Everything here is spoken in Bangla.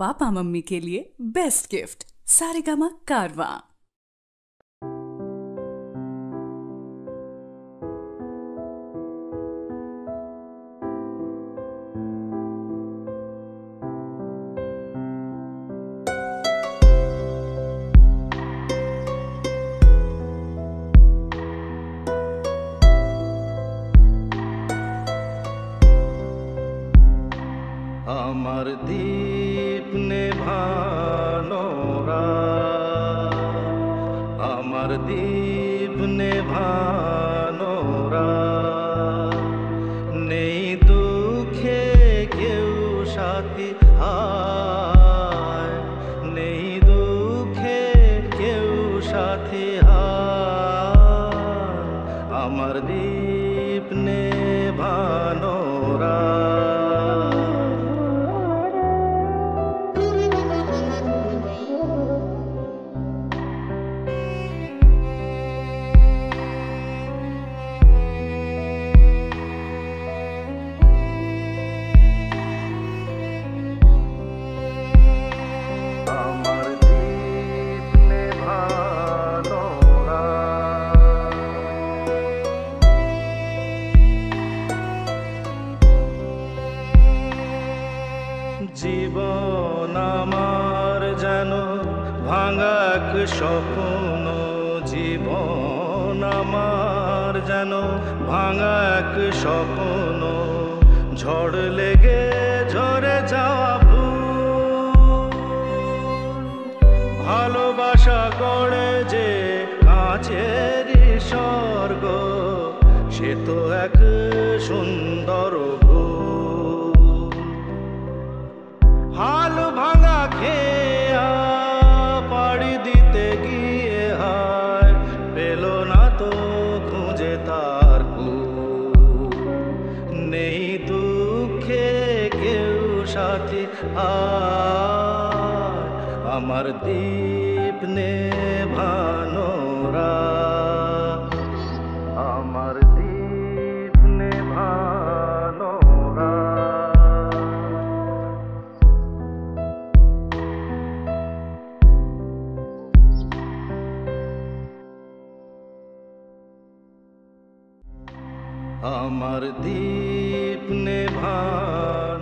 पापा मम्मी के लिए बेस्ट गिफ्ट सारेगामा कारवां। আমার দীপ নেভানো রাত, আমার দীপ নেভানো রাত, নেই দুঃখে কেউ সাথী হায়, নেই দুঃখে কেউ সাথী হায়, আমার দীপ নেভানো রাত। জীবন আমার যেন ভাঙা এক স্বপ্ন, জীবন আমার যেন ভাঙা এক স্বপ্ন, ঝড় লেগে ঝরে যাওয়া ফুল, ভালোবাসা গড়ে যে কাঁচের স্বর্গ, সে তো এক সুন্দর হাল ভাঙা খেয়া পাড়ি দিতে গিয়ে হায় পেল না তো খুঁজে তার কুল, নেই দুঃখে কেউ সাথী হায়, আমার দীপ নেভানো রাত, আমার দীপ নেভানো রাত। আমার দীপ নেভানো